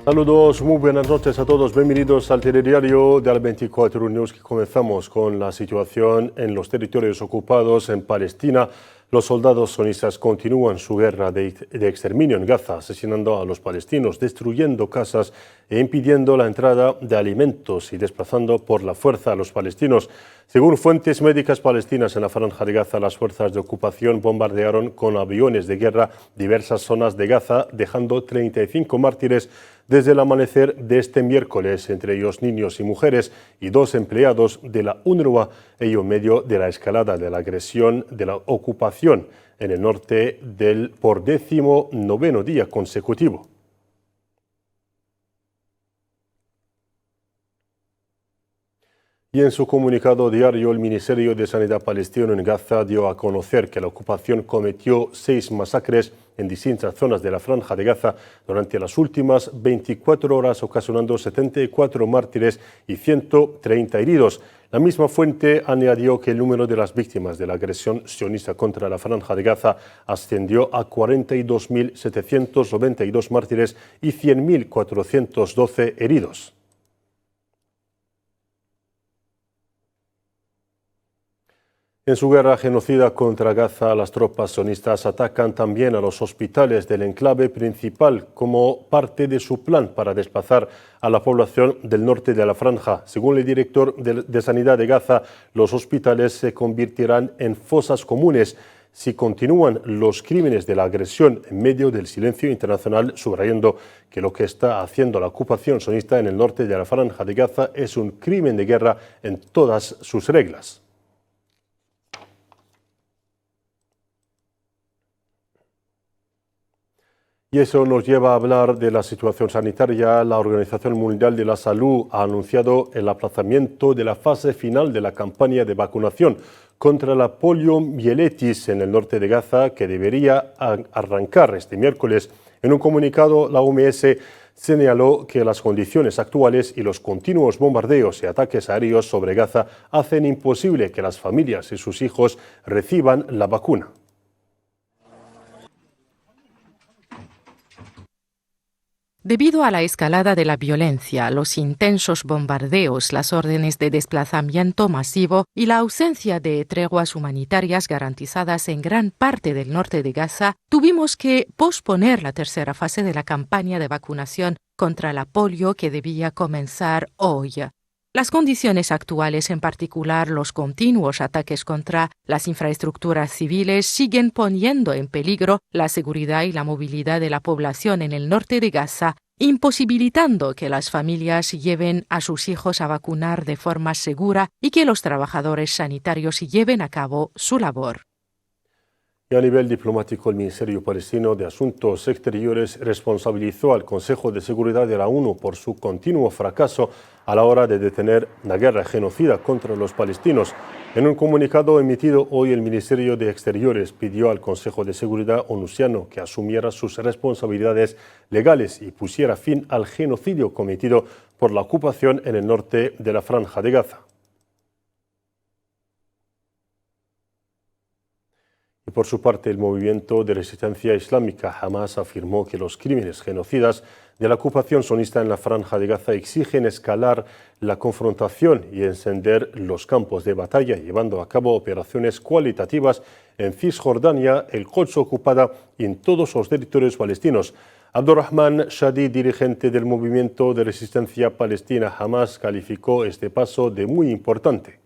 Saludos, muy buenas noches a todos. Bienvenidos al telediario de Al24 News, que comenzamos con la situación en los territorios ocupados en Palestina. Los soldados sionistas continúan su guerra de exterminio en Gaza, asesinando a los palestinos, destruyendo casas e impidiendo la entrada de alimentos y desplazando por la fuerza a los palestinos. Según fuentes médicas palestinas en la Franja de Gaza, las fuerzas de ocupación bombardearon con aviones de guerra diversas zonas de Gaza, dejando 35 mártires desde el amanecer de este miércoles, entre ellos niños y mujeres, y 2 empleados de la UNRWA, ello en medio de la escalada de la agresión de la ocupación en el norte por 19º día consecutivo. Y en su comunicado diario, el Ministerio de Sanidad palestino en Gaza dio a conocer que la ocupación cometió 6 masacres en distintas zonas de la Franja de Gaza durante las últimas 24 horas, ocasionando 74 mártires y 130 heridos. La misma fuente añadió que el número de las víctimas de la agresión sionista contra la Franja de Gaza ascendió a 42.792 mártires y 100.412 heridos. En su guerra genocida contra Gaza, las tropas sionistas atacan también a los hospitales del enclave principal como parte de su plan para desplazar a la población del norte de la franja. Según el director de Sanidad de Gaza, los hospitales se convertirán en fosas comunes si continúan los crímenes de la agresión en medio del silencio internacional, subrayando que lo que está haciendo la ocupación sionista en el norte de la franja de Gaza es un crimen de guerra en todas sus reglas. Y eso nos lleva a hablar de la situación sanitaria. La Organización Mundial de la Salud ha anunciado el aplazamiento de la fase final de la campaña de vacunación contra la poliomielitis en el norte de Gaza, que debería arrancar este miércoles. En un comunicado, la OMS señaló que las condiciones actuales y los continuos bombardeos y ataques aéreos sobre Gaza hacen imposible que las familias y sus hijos reciban la vacuna. Debido a la escalada de la violencia, los intensos bombardeos, las órdenes de desplazamiento masivo y la ausencia de treguas humanitarias garantizadas en gran parte del norte de Gaza, tuvimos que posponer la tercera fase de la campaña de vacunación contra la polio que debía comenzar hoy. Las condiciones actuales, en particular los continuos ataques contra las infraestructuras civiles, siguen poniendo en peligro la seguridad y la movilidad de la población en el norte de Gaza, imposibilitando que las familias lleven a sus hijos a vacunar de forma segura y que los trabajadores sanitarios lleven a cabo su labor. Y a nivel diplomático, el Ministerio Palestino de Asuntos Exteriores responsabilizó al Consejo de Seguridad de la ONU por su continuo fracaso a la hora de detener la guerra genocida contra los palestinos. En un comunicado emitido hoy, el Ministerio de Exteriores pidió al Consejo de Seguridad onusiano que asumiera sus responsabilidades legales y pusiera fin al genocidio cometido por la ocupación en el norte de la Franja de Gaza. Y por su parte, el movimiento de resistencia islámica Hamas afirmó que los crímenes genocidas de la ocupación sionista en la Franja de Gaza exigen escalar la confrontación y encender los campos de batalla, llevando a cabo operaciones cualitativas en Cisjordania, el Quds ocupada y en todos los territorios palestinos. Abdurrahman Shadi, dirigente del movimiento de resistencia palestina Hamas, calificó este paso de muy importante.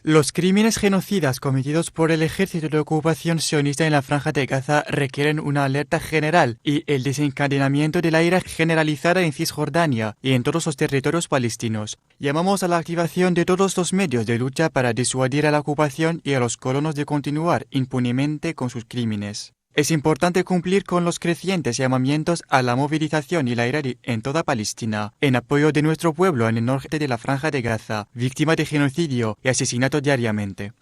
Los crímenes genocidas cometidos por el ejército de ocupación sionista en la Franja de Gaza requieren una alerta general y el desencadenamiento de la ira generalizada en Cisjordania y en todos los territorios palestinos. Llamamos a la activación de todos los medios de lucha para disuadir a la ocupación y a los colonos de continuar impunemente con sus crímenes. Es importante cumplir con los crecientes llamamientos a la movilización y la ira en toda Palestina, en apoyo de nuestro pueblo en el norte de la Franja de Gaza, víctima de genocidio y asesinato diariamente.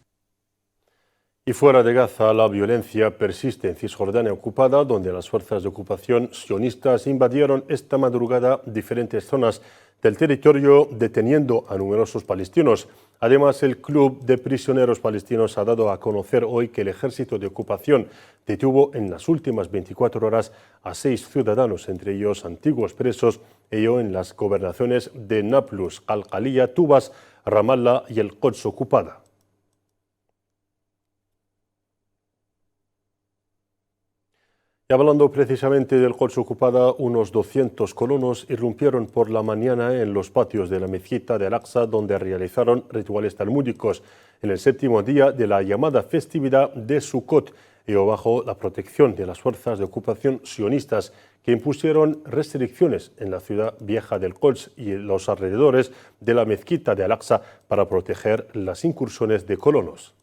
Y fuera de Gaza, la violencia persiste en Cisjordania ocupada, donde las fuerzas de ocupación sionistas invadieron esta madrugada diferentes zonas del territorio, deteniendo a numerosos palestinos. Además, el Club de Prisioneros Palestinos ha dado a conocer hoy que el ejército de ocupación detuvo en las últimas 24 horas a 6 ciudadanos, entre ellos antiguos presos, ello en las gobernaciones de Nablus, Al-Qaliya, Tubas, Ramallah y el Quds ocupada. Y hablando precisamente del Quds ocupada, unos 200 colonos irrumpieron por la mañana en los patios de la mezquita de Al-Aqsa, donde realizaron rituales talmúdicos en el séptimo día de la llamada festividad de Sukkot, y bajo la protección de las fuerzas de ocupación sionistas que impusieron restricciones en la ciudad vieja del Quds y en los alrededores de la mezquita de Al-Aqsa para proteger las incursiones de colonos.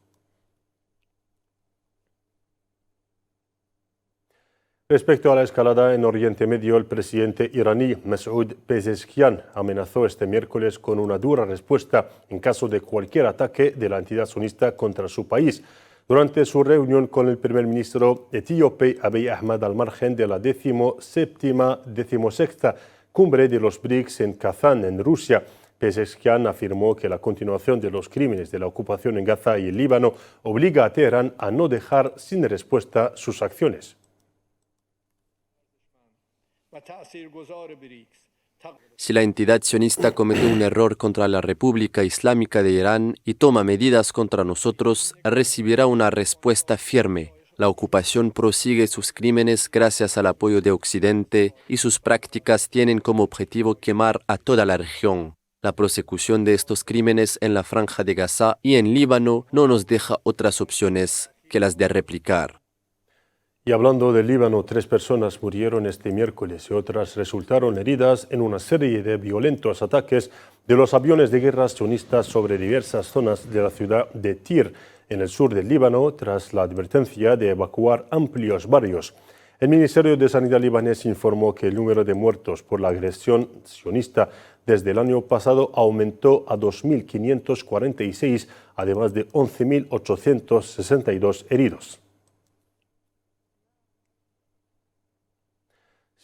Respecto a la escalada en Oriente Medio, el presidente iraní Masoud Pezeshkian amenazó este miércoles con una dura respuesta en caso de cualquier ataque de la entidad sionista contra su país. Durante su reunión con el primer ministro etíope Abiy Ahmed al margen de la 16ª cumbre de los BRICS en Kazán, en Rusia, Pezeshkian afirmó que la continuación de los crímenes de la ocupación en Gaza y el Líbano obliga a Teherán a no dejar sin respuesta sus acciones. Si la entidad sionista comete un error contra la República Islámica de Irán y toma medidas contra nosotros, recibirá una respuesta firme. La ocupación prosigue sus crímenes gracias al apoyo de Occidente y sus prácticas tienen como objetivo quemar a toda la región. La prosecución de estos crímenes en la Franja de Gaza y en Líbano no nos deja otras opciones que las de replicar. Y hablando del Líbano, 3 personas murieron este miércoles y otras resultaron heridas en una serie de violentos ataques de los aviones de guerra sionistas sobre diversas zonas de la ciudad de Tir, en el sur del Líbano, tras la advertencia de evacuar amplios barrios. El Ministerio de Sanidad libanés informó que el número de muertos por la agresión sionista desde el año pasado aumentó a 2.546, además de 11.862 heridos.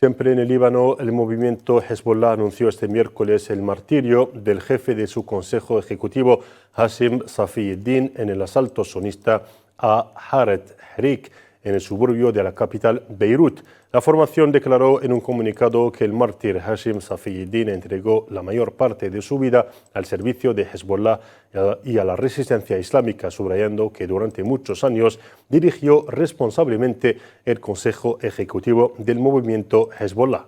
Siempre en el Líbano, el movimiento Hezbollah anunció este miércoles el martirio del jefe de su consejo ejecutivo, Hashim Safieddin, en el asalto sionista a Haret Harik, en el suburbio de la capital Beirut. La formación declaró en un comunicado que el mártir Hashim Safieddin entregó la mayor parte de su vida al servicio de Hezbollah y a la resistencia islámica, subrayando que durante muchos años dirigió responsablemente el Consejo Ejecutivo del movimiento Hezbollah.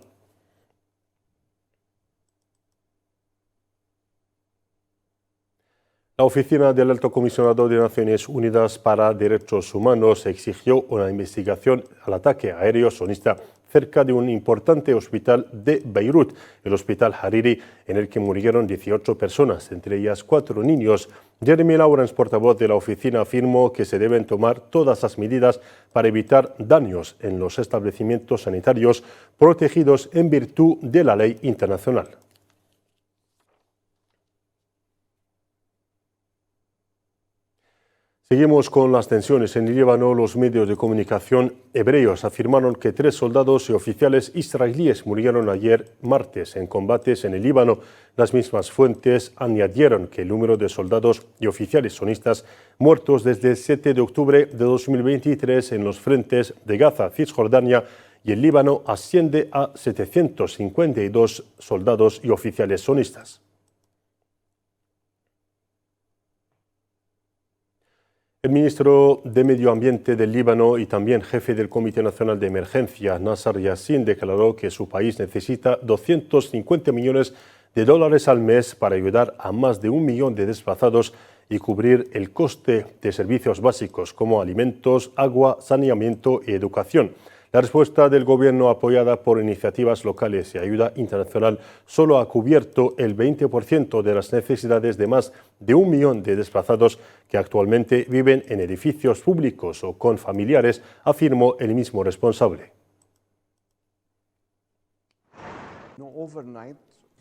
La Oficina del Alto Comisionado de Naciones Unidas para Derechos Humanos exigió una investigación al ataque aéreo sionista cerca de un importante hospital de Beirut, el Hospital Hariri, en el que murieron 18 personas, entre ellas 4 niños. Jeremy Lawrence, portavoz de la oficina, afirmó que se deben tomar todas las medidas para evitar daños en los establecimientos sanitarios protegidos en virtud de la ley internacional. Seguimos con las tensiones en el Líbano. Los medios de comunicación hebreos afirmaron que 3 soldados y oficiales israelíes murieron ayer martes en combates en el Líbano. Las mismas fuentes añadieron que el número de soldados y oficiales sionistas muertos desde el 7 de octubre de 2023 en los frentes de Gaza, Cisjordania y el Líbano asciende a 752 soldados y oficiales sionistas. El ministro de Medio Ambiente del Líbano y también jefe del Comité Nacional de Emergencia, Nasser Yassin, declaró que su país necesita 250 millones de dólares al mes para ayudar a más de 1 millón de desplazados y cubrir el coste de servicios básicos como alimentos, agua, saneamiento y educación. La respuesta del gobierno, apoyada por iniciativas locales y ayuda internacional, solo ha cubierto el 20% de las necesidades de más de 1 millón de desplazados que actualmente viven en edificios públicos o con familiares, afirmó el mismo responsable.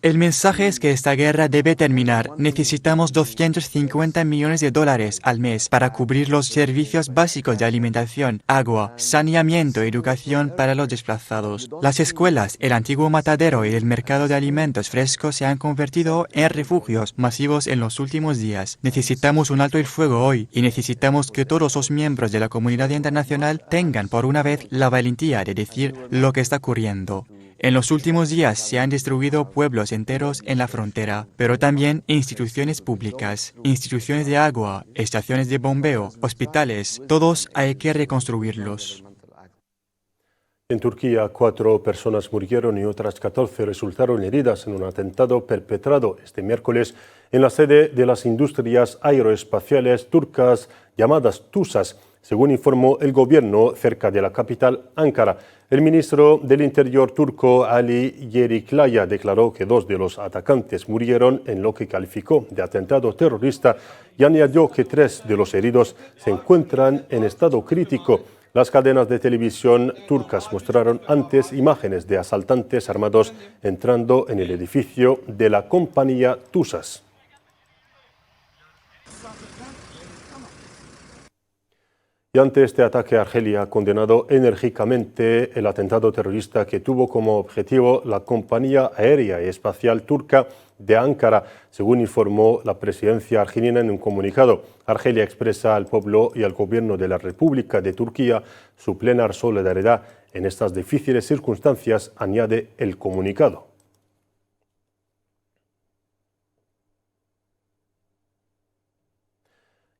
El mensaje es que esta guerra debe terminar. Necesitamos 250 millones de dólares al mes para cubrir los servicios básicos de alimentación, agua, saneamiento, educación para los desplazados. Las escuelas, el antiguo matadero y el mercado de alimentos frescos se han convertido en refugios masivos en los últimos días. Necesitamos un alto el fuego hoy y necesitamos que todos los miembros de la comunidad internacional tengan por una vez la valentía de decir lo que está ocurriendo. En los últimos días se han destruido pueblos enteros en la frontera, pero también instituciones públicas, instituciones de agua, estaciones de bombeo, hospitales, todos hay que reconstruirlos. En Turquía, 4 personas murieron y otras 14 resultaron heridas en un atentado perpetrado este miércoles en la sede de las industrias aeroespaciales turcas llamadas TUSAS, según informó el gobierno cerca de la capital, Ankara. El ministro del Interior turco, Ali Yeriklaya, declaró que 2 de los atacantes murieron en lo que calificó de atentado terrorista y añadió que 3 de los heridos se encuentran en estado crítico. Las cadenas de televisión turcas mostraron antes imágenes de asaltantes armados entrando en el edificio de la compañía TUSAS. Y ante este ataque, Argelia ha condenado enérgicamente el atentado terrorista que tuvo como objetivo la compañía aérea y espacial turca de Ankara, según informó la presidencia argelina en un comunicado. Argelia expresa al pueblo y al gobierno de la República de Turquía su plena solidaridad en estas difíciles circunstancias, añade el comunicado.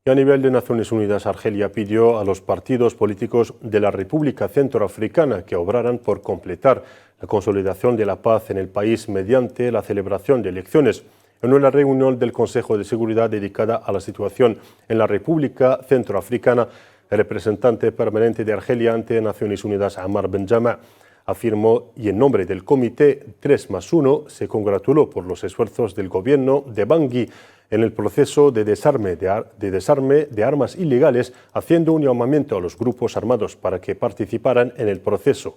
Y a nivel de Naciones Unidas, Argelia pidió a los partidos políticos de la República Centroafricana que obraran por completar la consolidación de la paz en el país mediante la celebración de elecciones. En una reunión del Consejo de Seguridad dedicada a la situación en la República Centroafricana, el representante permanente de Argelia ante Naciones Unidas, Ammar Benjama, afirmó y en nombre del Comité 3+1 se congratuló por los esfuerzos del gobierno de Bangui en el proceso de desarme de armas ilegales, haciendo un llamamiento a los grupos armados para que participaran en el proceso.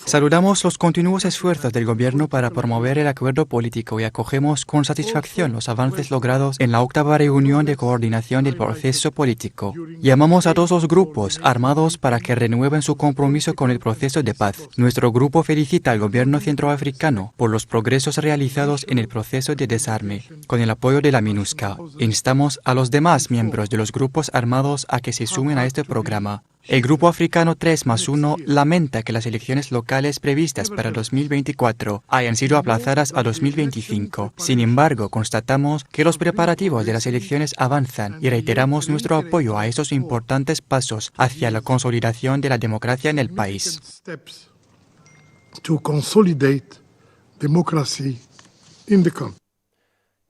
Saludamos los continuos esfuerzos del gobierno para promover el acuerdo político y acogemos con satisfacción los avances logrados en la 8ª reunión de coordinación del proceso político. Llamamos a todos los grupos armados para que renueven su compromiso con el proceso de paz. Nuestro grupo felicita al gobierno centroafricano por los progresos realizados en el proceso de desarme, con el apoyo de la MINUSCA. Instamos a los demás miembros de los grupos armados a que se sumen a este programa. El Grupo Africano 3+1 lamenta que las elecciones locales previstas para 2024 hayan sido aplazadas a 2025. Sin embargo, constatamos que los preparativos de las elecciones avanzan y reiteramos nuestro apoyo a esos importantes pasos hacia la consolidación de la democracia en el país.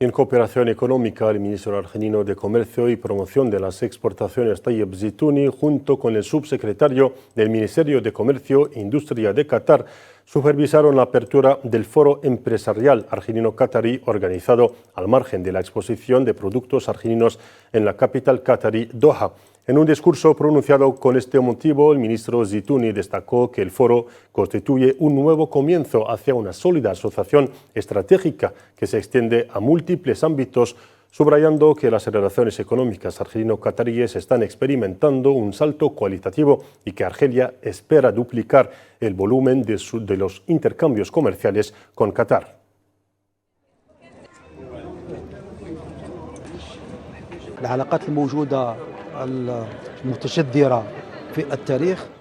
En cooperación económica, el ministro argelino de Comercio y Promoción de las Exportaciones, Tayyip Zitouni, junto con el subsecretario del Ministerio de Comercio e Industria de Qatar, supervisaron la apertura del Foro Empresarial Argelino-Catarí organizado al margen de la exposición de productos argelinos en la capital catarí, Doha. En un discurso pronunciado con este motivo, el ministro Zitouni destacó que el foro constituye un nuevo comienzo hacia una sólida asociación estratégica que se extiende a múltiples ámbitos, subrayando que las relaciones económicas argelino-cataríes están experimentando un salto cualitativo y que Argelia espera duplicar el volumen de los intercambios comerciales con Qatar.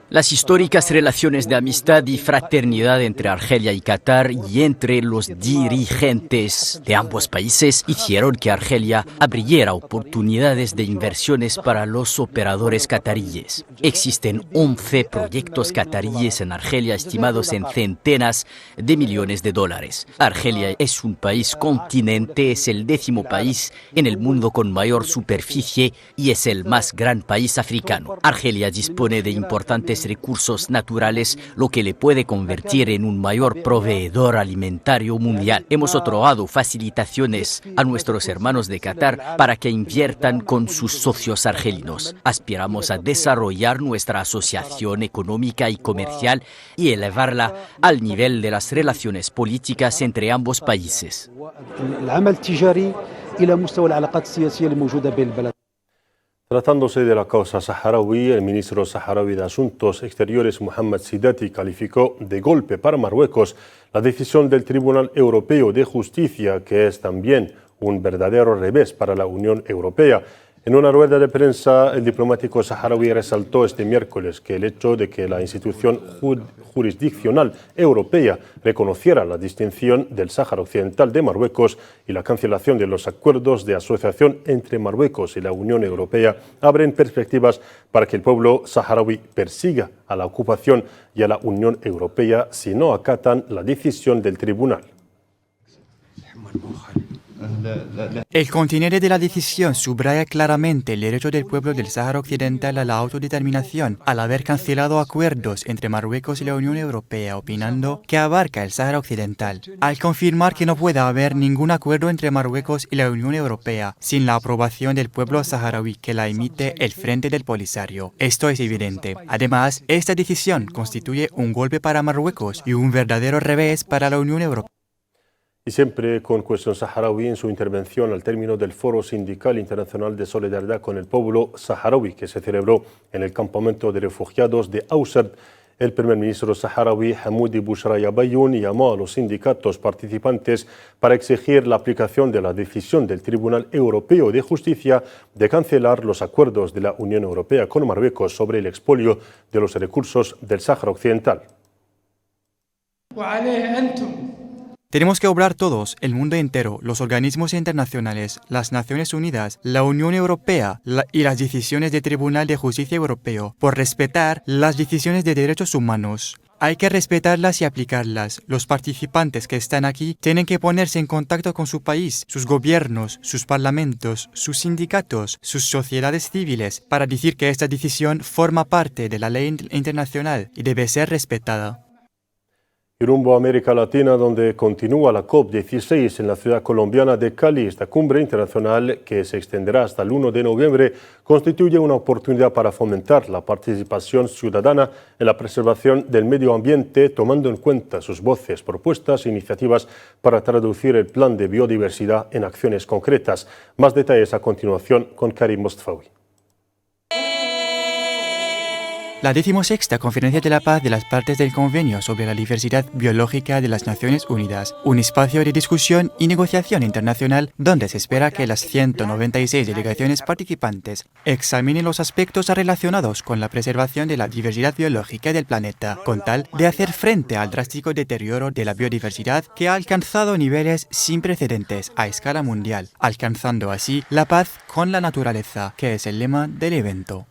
Las históricas relaciones de amistad y fraternidad entre Argelia y Qatar y entre los dirigentes de ambos países hicieron que Argelia abriera oportunidades de inversiones para los operadores cataríes. Existen 11 proyectos cataríes en Argelia estimados en centenas de millones de dólares. Argelia es un país continente, es el 10º país en el mundo con mayor superficie y es el más gran país africano. Argelia dispone de importantes grandes recursos naturales, lo que le puede convertir en un mayor proveedor alimentario mundial. Hemos otorgado facilitaciones a nuestros hermanos de Qatar para que inviertan con sus socios argelinos. Aspiramos a desarrollar nuestra asociación económica y comercial y elevarla al nivel de las relaciones políticas entre ambos países. Tratándose de la causa saharaui, el ministro saharaui de Asuntos Exteriores, Mohamed Sidati, calificó de golpe para Marruecos la decisión del Tribunal Europeo de Justicia, que es también un verdadero revés para la Unión Europea. En una rueda de prensa, el diplomático saharaui resaltó este miércoles que el hecho de que la institución jurisdiccional europea reconociera la distinción del Sáhara Occidental de Marruecos y la cancelación de los acuerdos de asociación entre Marruecos y la Unión Europea abren perspectivas para que el pueblo saharaui persiga a la ocupación y a la Unión Europea si no acatan la decisión del tribunal. El contenido de la decisión subraya claramente el derecho del pueblo del Sáhara Occidental a la autodeterminación, al haber cancelado acuerdos entre Marruecos y la Unión Europea, opinando que abarca el Sáhara Occidental. Al confirmar que no puede haber ningún acuerdo entre Marruecos y la Unión Europea sin la aprobación del pueblo saharaui que la emite el Frente del Polisario. Esto es evidente. Además, esta decisión constituye un golpe para Marruecos y un verdadero revés para la Unión Europea. Y siempre con cuestión saharaui, en su intervención al término del Foro Sindical Internacional de Solidaridad con el Pueblo Saharaui, que se celebró en el campamento de refugiados de Auserd, el primer ministro saharaui Hamoudi Bouchra Yabayoun llamó a los sindicatos participantes para exigir la aplicación de la decisión del Tribunal Europeo de Justicia de cancelar los acuerdos de la Unión Europea con Marruecos sobre el expolio de los recursos del Sáhara Occidental. Tenemos que obrar todos, el mundo entero, los organismos internacionales, las Naciones Unidas, la Unión Europea y las decisiones del Tribunal de Justicia Europeo, por respetar las decisiones de derechos humanos. Hay que respetarlas y aplicarlas. Los participantes que están aquí tienen que ponerse en contacto con su país, sus gobiernos, sus parlamentos, sus sindicatos, sus sociedades civiles, para decir que esta decisión forma parte de la ley internacional y debe ser respetada. Y rumbo a América Latina, donde continúa la COP16 en la ciudad colombiana de Cali. Esta cumbre internacional, que se extenderá hasta el 1 de noviembre, constituye una oportunidad para fomentar la participación ciudadana en la preservación del medio ambiente, tomando en cuenta sus voces, propuestas e iniciativas para traducir el plan de biodiversidad en acciones concretas. Más detalles a continuación con Karim Mostfawi. La 16ª Conferencia de la Paz de las Partes del Convenio sobre la Diversidad Biológica de las Naciones Unidas, un espacio de discusión y negociación internacional donde se espera que las 196 delegaciones participantes examinen los aspectos relacionados con la preservación de la diversidad biológica del planeta, con tal de hacer frente al drástico deterioro de la biodiversidad que ha alcanzado niveles sin precedentes a escala mundial, alcanzando así la paz con la naturaleza, que es el lema del evento.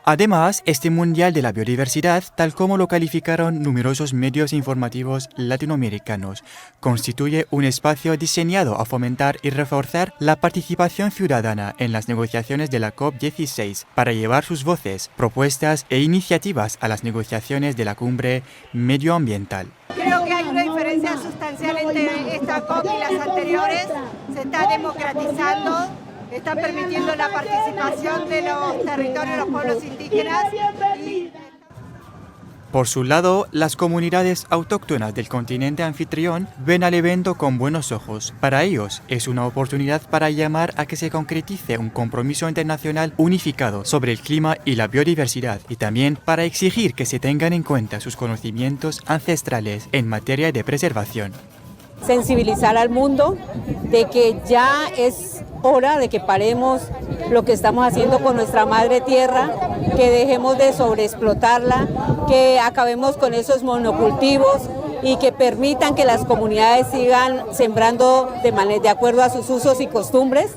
Además, este Mundial de la Biodiversidad, tal como lo calificaron numerosos medios informativos latinoamericanos, constituye un espacio diseñado a fomentar y reforzar la participación ciudadana en las negociaciones de la COP16 para llevar sus voces, propuestas e iniciativas a las negociaciones de la cumbre medioambiental. Creo que hay una diferencia sustancial entre esta COP y las anteriores. Se está democratizando. Está permitiendo la participación de los territorios de los pueblos indígenas. Por su lado, las comunidades autóctonas del continente anfitrión ven al evento con buenos ojos. Para ellos, es una oportunidad para llamar a que se concretice un compromiso internacional unificado sobre el clima y la biodiversidad, y también para exigir que se tengan en cuenta sus conocimientos ancestrales en materia de preservación. Sensibilizar al mundo de que ya es hora de que paremos lo que estamos haciendo con nuestra madre tierra, que dejemos de sobreexplotarla, que acabemos con esos monocultivos y que permitan que las comunidades sigan sembrando de acuerdo a sus usos y costumbres.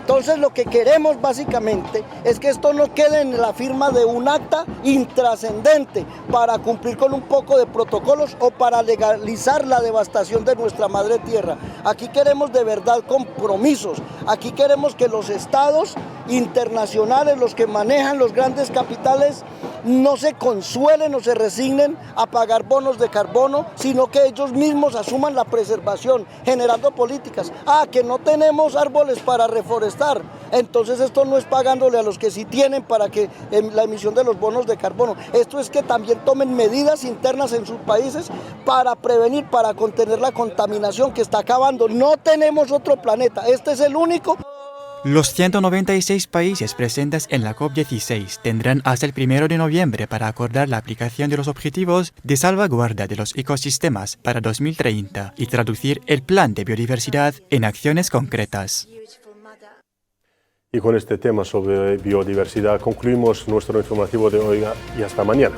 Entonces lo que queremos básicamente es que esto no quede en la firma de un acta intrascendente para cumplir con un poco de protocolos o para legalizar la devastación de nuestra madre tierra. Aquí queremos de verdad compromisos, aquí queremos que los estados internacionales, los que manejan los grandes capitales, no se consuelen o se resignen a pagar bonos de carbono, sino que ellos mismos asuman la preservación, generando políticas. Que no tenemos árboles para reforestar, entonces esto no es pagándole a los que sí tienen para que la emisión de los bonos de carbono. Esto es que también tomen medidas internas en sus países para prevenir, para contener la contaminación que está acabando. No tenemos otro planeta, este es el único. Los 196 países presentes en la COP16 tendrán hasta el 1 de noviembre para acordar la aplicación de los objetivos de salvaguarda de los ecosistemas para 2030 y traducir el plan de biodiversidad en acciones concretas. Y con este tema sobre biodiversidad concluimos nuestro informativo de hoy y hasta mañana.